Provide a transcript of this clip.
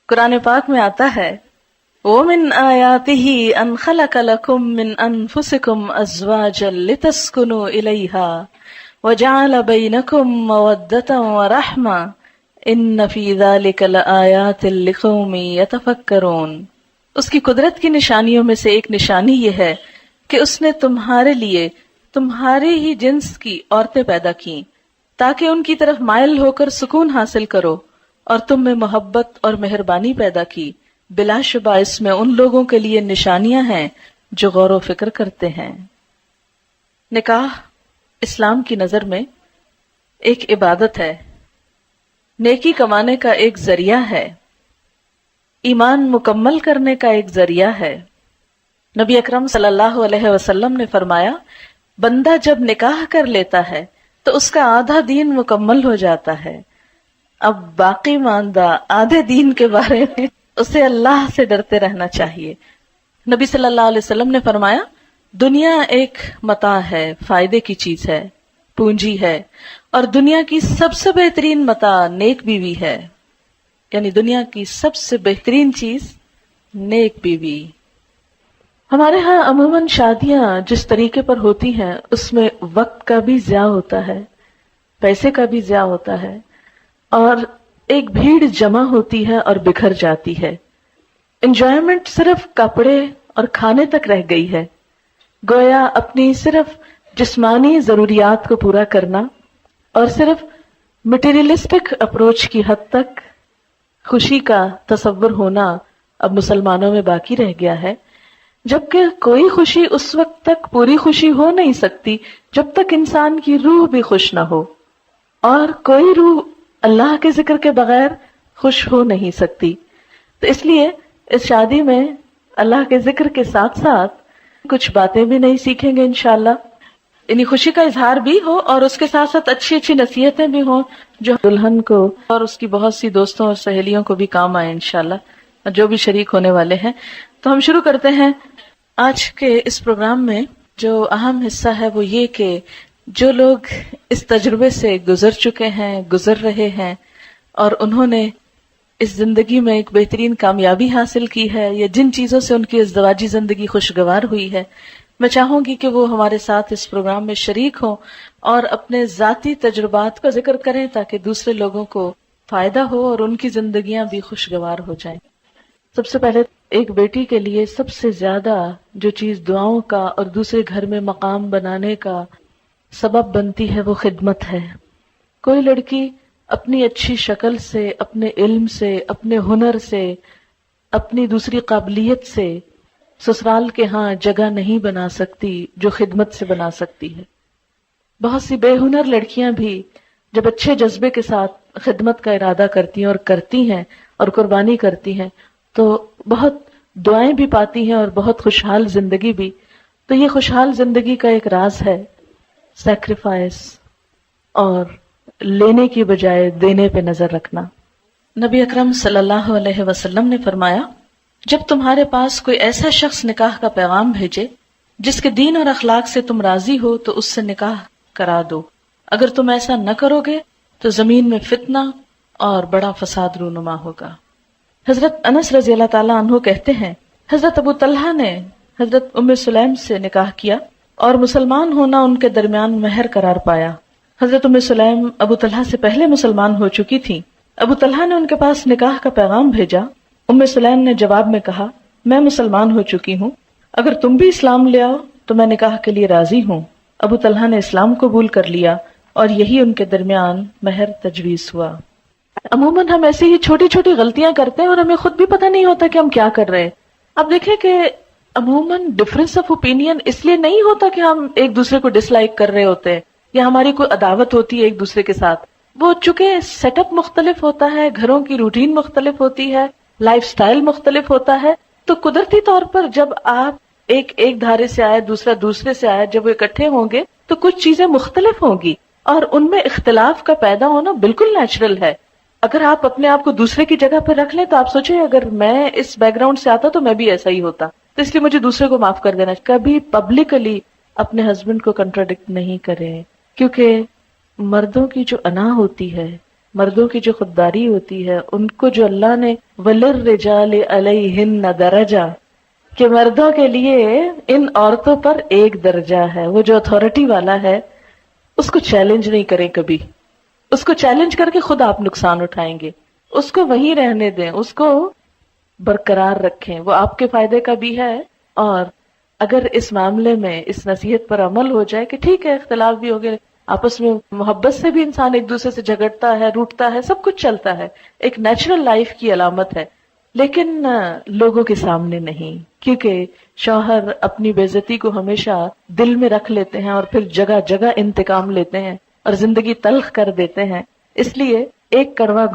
قرآن پاک میں آتا ہے وَمِنْ آيَاتِهِ أَنْ خَلَقَ لَكُم مِّنْ أَنفُسِكُمْ أَزْوَاجًا لِتَسْكُنُوا إِلَيْهَا وَجَعَلَ بَيْنَكُم مَّوَدَّةً وَرَحْمَةً إِنَّ فِي ذَلِكَ لَآيَاتٍ لِقَوْمٍ يَتَفَكَّرُونَ۔ اس کی قدرت کی نشانیوں میں سے ایک نشانی یہ ہے کہ اس نے تمہارے لیے تمہارے ہی جنس کی عورتیں پیدا کیں تاکہ ان کی طرف مائل ہو کر سکون حاصل کرو، اور تم میں محبت اور مہربانی پیدا کی۔ بلا شبہ اس میں ان لوگوں کے لیے نشانیاں ہیں جو غور و فکر کرتے ہیں۔ نکاح اسلام کی نظر میں ایک عبادت ہے، نیکی کمانے کا ایک ذریعہ ہے، ایمان مکمل کرنے کا ایک ذریعہ ہے۔ نبی اکرم صلی اللہ علیہ وسلم نے فرمایا بندہ جب نکاح کر لیتا ہے تو اس کا آدھا دین مکمل ہو جاتا ہے۔ اب باقی ماندہ آدھے دین کے بارے میں اسے اللہ سے ڈرتے رہنا چاہیے۔ نبی صلی اللہ علیہ وسلم نے فرمایا دنیا ایک متاع ہے، فائدے کی چیز ہے، پونجی ہے، اور دنیا کی سب سے بہترین متاع نیک بیوی ہے، یعنی دنیا کی سب سے بہترین چیز نیک بیوی۔ ہمارے ہاں عموماً شادیاں جس طریقے پر ہوتی ہیں اس میں وقت کا بھی ضیاع ہوتا ہے، پیسے کا بھی ضیاع ہوتا ہے، اور ایک بھیڑ جمع ہوتی ہے اور بکھر جاتی ہے۔ انجوائمنٹ صرف کپڑے اور کھانے تک رہ گئی ہے، گویا اپنی صرف جسمانی ضروریات کو پورا کرنا اور صرف مٹیریلسٹک اپروچ کی حد تک خوشی کا تصور ہونا اب مسلمانوں میں باقی رہ گیا ہے، جبکہ کوئی خوشی اس وقت تک پوری خوشی ہو نہیں سکتی جب تک انسان کی روح بھی خوش نہ ہو، اور کوئی روح اللہ کے ذکر کے بغیر خوش ہو نہیں سکتی۔ تو اس لیے اس شادی میں اللہ کے ذکر کے ساتھ ساتھ کچھ باتیں بھی نہیں سیکھیں گے انشاءاللہ، یعنی خوشی کا اظہار بھی ہو اور اس کے ساتھ ساتھ اچھی اچھی نصیحتیں بھی ہوں جو دلہن کو اور اس کی بہت سی دوستوں اور سہیلیوں کو بھی کام آئے انشاءاللہ، اور جو بھی شریک ہونے والے ہیں۔ تو ہم شروع کرتے ہیں آج کے اس پروگرام میں۔ جو اہم حصہ ہے وہ یہ کہ جو لوگ اس تجربے سے گزر چکے ہیں، گزر رہے ہیں، اور انہوں نے اس زندگی میں ایک بہترین کامیابی حاصل کی ہے، یا جن چیزوں سے ان کی ازدواجی زندگی خوشگوار ہوئی ہے، میں چاہوں گی کہ وہ ہمارے ساتھ اس پروگرام میں شریک ہوں اور اپنے ذاتی تجربات کا ذکر کریں تاکہ دوسرے لوگوں کو فائدہ ہو اور ان کی زندگیاں بھی خوشگوار ہو جائیں۔ سب سے پہلے ایک بیٹی کے لیے سب سے زیادہ جو چیز دعاؤں کا اور دوسرے گھر میں مقام بنانے کا سبب بنتی ہے وہ خدمت ہے۔ کوئی لڑکی اپنی اچھی شکل سے، اپنے علم سے، اپنے ہنر سے، اپنی دوسری قابلیت سے سسرال کے ہاں جگہ نہیں بنا سکتی جو خدمت سے بنا سکتی ہے۔ بہت سی بے ہنر لڑکیاں بھی جب اچھے جذبے کے ساتھ خدمت کا ارادہ کرتی ہیں اور کرتی ہیں اور قربانی کرتی ہیں تو بہت دعائیں بھی پاتی ہیں اور بہت خوشحال زندگی بھی۔ تو یہ خوشحال زندگی کا ایک راز ہے سیکریفائس اور لینے کی بجائے دینے پہ نظر رکھنا۔ نبی اکرم صلی اللہ علیہ وسلم نے فرمایا جب تمہارے پاس کوئی ایسا شخص نکاح کا پیغام بھیجے جس کے دین اور اخلاق سے تم راضی ہو تو اس سے نکاح کرا دو، اگر تم ایسا نہ کرو گے تو زمین میں فتنہ اور بڑا فساد رونما ہوگا۔ حضرت انس رضی اللہ تعالیٰ عنہ کہتے ہیں حضرت ابو طلحہ نے حضرت ام سلیم سے نکاح کیا اور مسلمان ہونا ان کے درمیان مہر قرار پایا۔ حضرت ام سلیم ابو طلحہ سے پہلے مسلمان ہو چکی تھی۔ ابو طلحہ نے ان کے پاس نکاح کا پیغام بھیجا۔ ام سلیم نے جواب میں کہا میں مسلمان ہو چکی ہوں، اگر تم بھی اسلام لے آؤ تو میں نکاح کے لیے راضی ہوں۔ ابو طلحہ نے اسلام قبول کر لیا اور یہی ان کے درمیان مہر تجویز ہوا۔ عموماً ہم ایسی ہی چھوٹی چھوٹی غلطیاں کرتے ہیں اور ہمیں خود بھی پتہ نہیں ہوتا کہ ہم کیا کر رہے ہیں۔ اب دیکھیں کہ عموماً ڈفرینس آف اوپینین اس لیے نہیں ہوتا کہ ہم ایک دوسرے کو ڈس لائک کر رہے ہوتے ہیں یا ہماری کوئی عداوت ہوتی ہے ایک دوسرے کے ساتھ، وہ چونکہ سیٹ اپ مختلف ہوتا ہے، گھروں کی روٹین مختلف ہوتی ہے، لائف سٹائل مختلف ہوتا ہے، تو قدرتی طور پر جب آپ ایک دھارے سے آئے دوسرا دوسرے سے آئے، جب وہ اکٹھے ہوں گے تو کچھ چیزیں مختلف ہوں گی اور ان میں اختلاف کا پیدا ہونا بالکل نیچرل ہے۔ اگر آپ اپنے آپ کو دوسرے کی جگہ پر رکھ لیں تو آپ سوچیں اگر میں اس بیک گراؤنڈ سے آتا تو میں بھی ایسا ہی ہوتا، تو اس لیے مجھے دوسرے کو معاف کر دینا۔ کبھی پبلکلی اپنے ہسبینڈ کو کنٹراڈکٹ نہیں کریں، کیونکہ مردوں کی جو انا ہوتی ہے، مردوں کی جو خودداری ہوتی ہے، ان کو جو اللہ نے وَلِلرِّجَالِ عَلَيْهِنَّ دَرَجَةٌ کہ مردوں کے لیے ان عورتوں پر ایک درجہ ہے. وہ جو اتھارٹی والا ہے اس کو چیلنج نہیں کریں کبھی. اس کو چیلنج کر کے خود آپ نقصان اٹھائیں گے. اس کو وہیں رہنے دیں, اس کو برقرار رکھیں, وہ آپ کے فائدے کا بھی ہے. اور اگر اس معاملے میں اس نصیحت پر عمل ہو جائے کہ ٹھیک ہے اختلاف بھی ہو گئے, آپس میں محبت سے بھی انسان ایک دوسرے سے جھگڑتا ہے, روٹتا ہے, سب کچھ چلتا ہے, ایک نیچرل لائف کی علامت ہے, لیکن لوگوں کے سامنے نہیں, کیونکہ شوہر اپنی بے عزتی کو ہمیشہ دل میں رکھ لیتے ہیں اور پھر جگہ جگہ انتقام لیتے ہیں اور زندگی تلخ کر دیتے ہیں. اس لیے ایک کڑوا